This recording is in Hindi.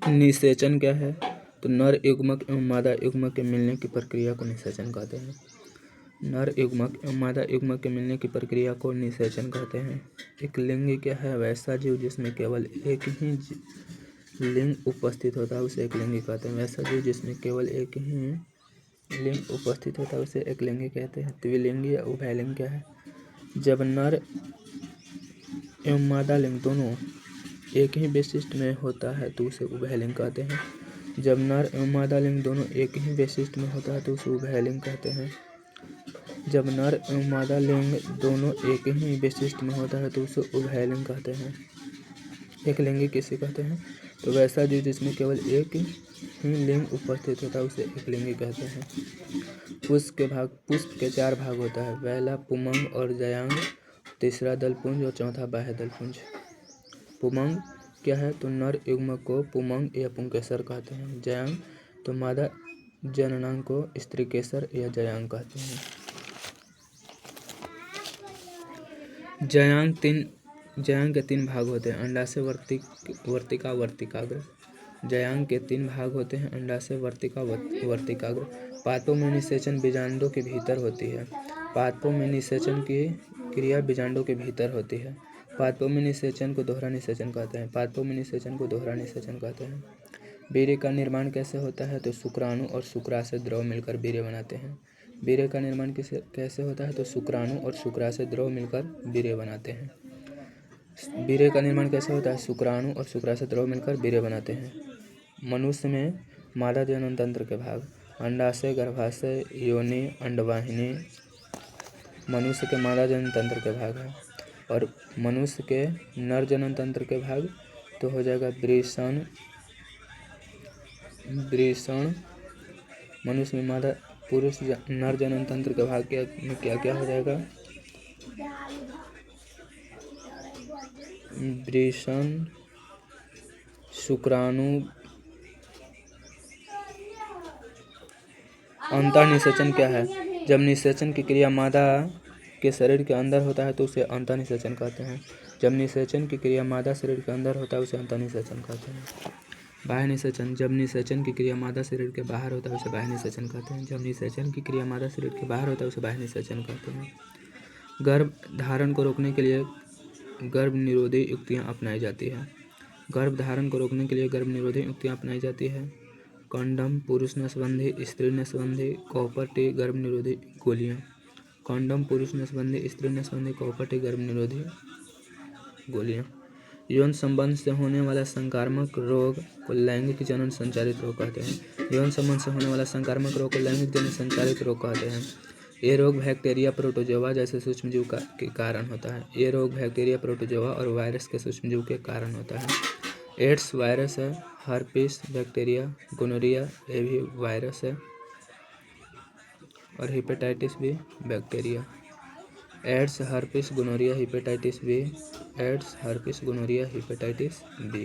निषेचन क्या है? तो नर युग्मक एवं मादा युग्मक के मिलने की प्रक्रिया को निषेचन कहते हैं। नर युग्मक एवं मादा युग्मक के मिलने की प्रक्रिया को निषेचन कहते हैं। एक लिंग क्या है? वैसा जीव जिसमें केवल एक ही लिंग उपस्थित होता है उसे एक लिंगी कहते हैं। वैसा जीव जिसमें केवल एक ही लिंग उपस्थित होता है उसे एक लिंगी कहते हैं। द्विलिंगी या उभयलिंग क्या है? जब नर एवं मादा लिंग दोनों एक ही विशिष्ट में होता है तो उसे उभयलिंग कहते हैं। जब नर एवं मादा लिंग दोनों एक ही विशिष्ट में होता है तो उसे उभयलिंग कहते हैं। जब नर एवं मादा लिंग दोनों एक ही विशिष्ट में होता है तो उसे उभयलिंग कहते हैं। एक लिंगी किसे कहते हैं? तो वैसा जीव जिसमें केवल एक ही लिंग उपस्थित होता है उसे एक लिंगी कहते हैं। पुष्प के 4 भाग होता है, पहला पुमंग और जयांग, तीसरा दलपुंज और चौथा बाह्य दलपुंज। पुमंग क्या है? तो नर युग्मक को पुमंग या पुंकेसर कहते हैं। जयांग तो मादा जननांग को स्त्रीकेसर या जयांग कहते हैं। जयांग के 3 भाग होते हैं, अंडाशय, वर्तिका, वर्तिकाग्र। जयांग के 3 भाग होते हैं, अंडाशय, वर्तिका, वर्तिकाग्र। पादपों में निषेचन बीजांडों के भीतर होती है। पादपों में निषेचन की क्रिया बीजांडों के भीतर होती है। पादपों में निषेचन को दोहरा निषेचन कहते हैं। पादपों में निषेचन को दोहरा निषेचन कहते हैं। वीर्य का निर्माण कैसे होता है? तो शुक्राणु और शुक्राशय द्रव मिलकर वीर्य बनाते हैं। वीर्य का निर्माण कैसे होता है? तो शुक्राणु और शुक्राशय द्रव मिलकर वीर्य बनाते हैं। वीर्य का निर्माण कैसे होता है? शुक्राणु और शुक्राशय द्रव मिलकर वीर्य बनाते हैं। मनुष्य में मादा जनन तंत्र के भाग, अंडाशय, गर्भाशय, योनि, अंडवाहिनी मनुष्य के मादा जनन तंत्र के भाग है। और मनुष्य के नर जनन तंत्र के भाग तो हो जाएगा वृषण। मनुष्य में मादा पुरुष नर जनन तंत्र के भाग क्या क्या हो जाएगा? वृषण, शुक्राणु। अंतःनिषेचन क्या है? जब निषेचन की क्रिया मादा के शरीर के अंदर होता है तो उसे अंतःनिषेचन कहते हैं। जब निषेचन की क्रिया मादा शरीर के अंदर होता है उसे अंतःनिषेचन कहते हैं। बाह्य निषेचन, जब निषेचन की क्रिया मादा शरीर के बाहर होता है उसे बाह्य निषेचन कहते हैं। जब निषेचन की क्रिया मादा शरीर के बाहर होता है उसे बाह्य निषेचन कहते हैं। गर्भ धारण को रोकने के लिए गर्भ निरोधी युक्तियाँ अपनाई जाती है। गर्भ धारण को रोकने के लिए गर्भ निरोधी युक्तियाँ अपनाई जाती है। कंडम पुरुष नसबंधी, स्त्री नसबंधी, कॉपर टी, गर्भ निरोधी गोलियाँ। कंडम पुरुष नसबंधी, स्त्री नसबंधी, कॉपर टी, गर्भ निरोधी गोलियाँ। यौन संबंध से होने वाला संक्रामक रोग को लैंगिक जनन संचारित रोग कहते हैं। यौन संबंध से होने वाला संक्रामक रोग को लैंगिक जनन संचारित रोग कहते हैं। ये रोग बैक्टीरिया, प्रोटोजोआ जैसे सूक्ष्मजीव के कारण होता है। ये रोग बैक्टीरिया, प्रोटोजोआ और वायरस के सूक्ष्मजीव के कारण होता है। एड्स वायरस है, हर्पिस बैक्टीरिया, गोनोरिया ये भी वायरस है और हेपेटाइटिस भी bacteria. AIDS, herpes, gonorrhoea, hepatitis B. AIDS, herpes, gonorrhoea, hepatitis B.